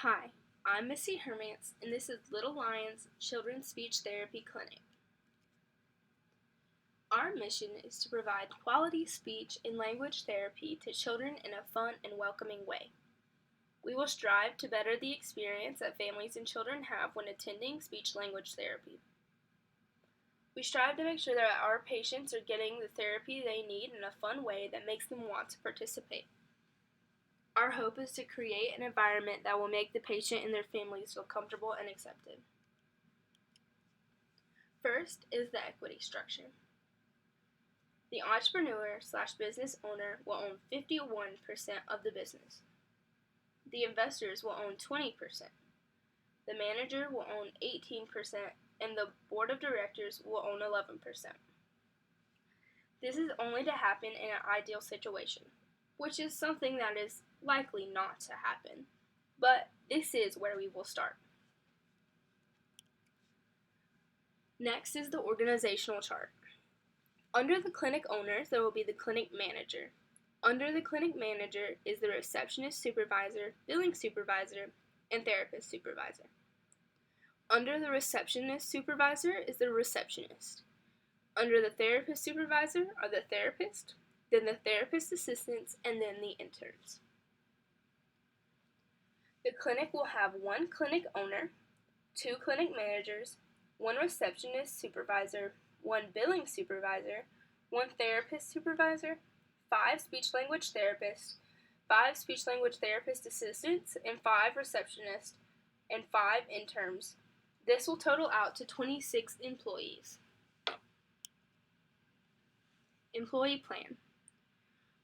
Hi, I'm Missy Hermance, and this is Little Lion's Children's Speech Therapy Clinic. Our mission is to provide quality speech and language therapy to children in a fun and welcoming way. We will strive to better the experience that families and children have when attending speech-language therapy. We strive to make sure that our patients are getting the therapy they need in a fun way that makes them want to participate. Our hope is to create an environment that will make the patient and their families feel comfortable and accepted. First is the equity structure. The entrepreneur/business owner will own 51% of the business. The investors will own 20%. The manager will own 18%, and the board of directors will own 11%. This is only to happen in an ideal situation, which is something that is likely not to happen, but this is where we will start. Next is the organizational chart. Under the clinic owners, there will be the clinic manager. Under the clinic manager is the receptionist supervisor, billing supervisor, and therapist supervisor. Under the receptionist supervisor is the receptionist. Under the therapist supervisor are the therapist, then the therapist assistants, and then the interns. The clinic will have one clinic owner, two clinic managers, one receptionist supervisor, one billing supervisor, one therapist supervisor, 5 speech-language therapists, 5 speech-language therapist assistants, and 5 receptionists, and 5 interns. This will total out to 26 employees. Employee plan.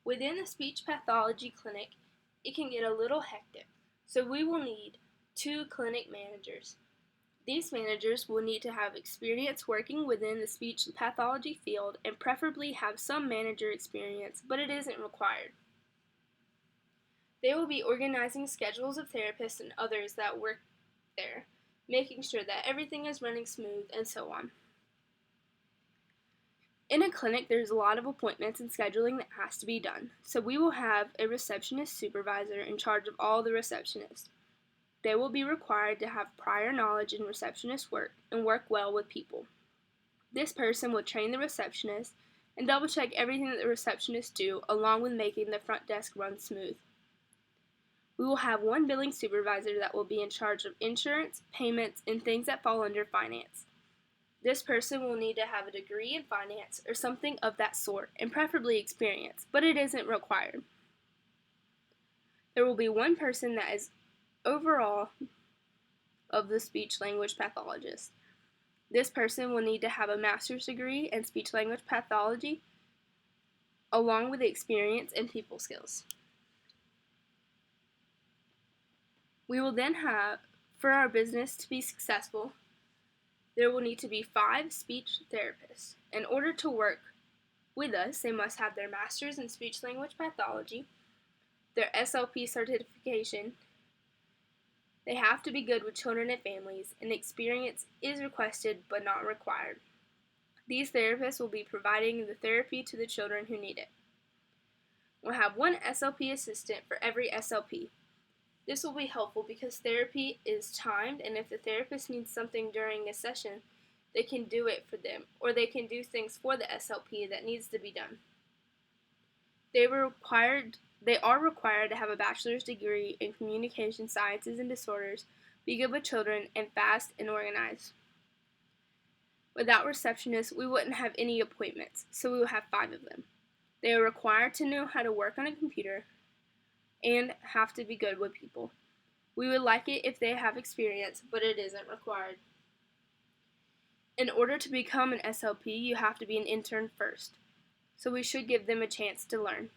Within the speech pathology clinic, it can get a little hectic, so we will need 2 clinic managers. These managers will need to have experience working within the speech pathology field and preferably have some manager experience, but it isn't required. They will be organizing schedules of therapists and others that work there, making sure that everything is running smooth, and so on. In a clinic, there's a lot of appointments and scheduling that has to be done, so we will have a receptionist supervisor in charge of all the receptionists. They will be required to have prior knowledge in receptionist work and work well with people. This person will train the receptionist and double check everything that the receptionists do, along with making the front desk run smooth. We will have one billing supervisor that will be in charge of insurance, payments, and things that fall under finance. This person will need to have a degree in finance or something of that sort, and preferably experience, but it isn't required. There will be one person that is overall of the speech-language pathologist. This person will need to have a master's degree in speech-language pathology, along with experience and people skills. We will then have, for our business to be successful, there will need to be 5 speech therapists. In order to work with us, they must have their master's in speech-language pathology, their SLP certification. They have to be good with children and families, and experience is requested but not required. These therapists will be providing the therapy to the children who need it. We'll have one SLP assistant for every SLP. This will be helpful because therapy is timed, and if the therapist needs something during a session, they can do it for them, or they can do things for the SLP that needs to be done. They are required to have a bachelor's degree in communication sciences and disorders, be good with children, and fast and organized. Without receptionists, we wouldn't have any appointments, so we will have 5 of them. They are required to know how to work on a computer and have to be good with people. We would like it if they have experience, but it isn't required. In order to become an SLP, you have to be an intern first, so we should give them a chance to learn.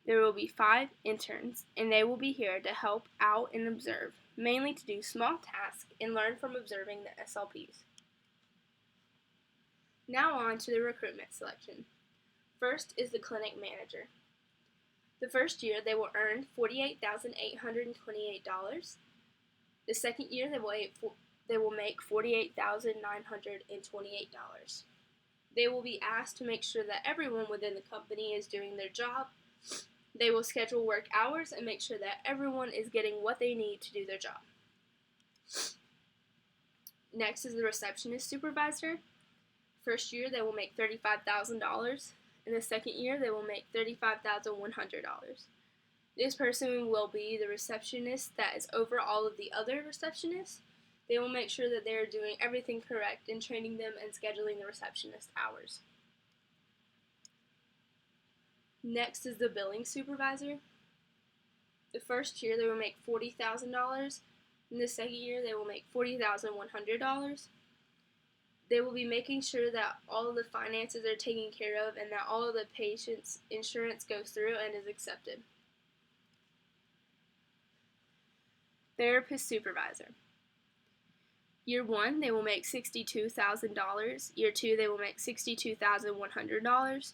There will be 5 interns, and they will be here to help out and observe, mainly to do small tasks and learn from observing the SLPs. Now on to the recruitment selection. First is the clinic manager. The first year, they will earn $48,828. The second year, they will make $48,928. They will be asked to make sure that everyone within the company is doing their job They will schedule work hours and make sure that everyone is getting what they need to do their job. Next is the receptionist supervisor. First year, they will make $35,000. In the second year, they will make $35,100. This person will be the receptionist that is over all of the other receptionists. They will make sure that they are doing everything correct in training them and scheduling the receptionist hours. Next is the billing supervisor. The first year, they will make $40,000. In the second year, they will make $40,100. They will be making sure that all of the finances are taken care of and that all of the patient's insurance goes through and is accepted. Therapist supervisor. Year 1, they will make $62,000. Year 2, they will make $62,100.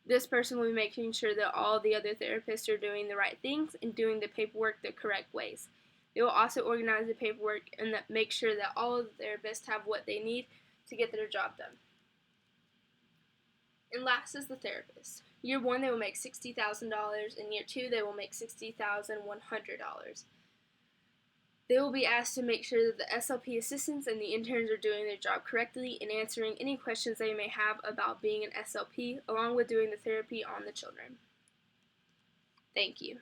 This person will be making sure that all the other therapists are doing the right things and doing the paperwork the correct ways. They will also organize the paperwork and make sure that all of the therapists have what they need to get their job done. And last is the therapist. Year 1, they will make $60,000. In year 2, they will make $60,100. They will be asked to make sure that the SLP assistants and the interns are doing their job correctly and answering any questions they may have about being an SLP, along with doing the therapy on the children. Thank you.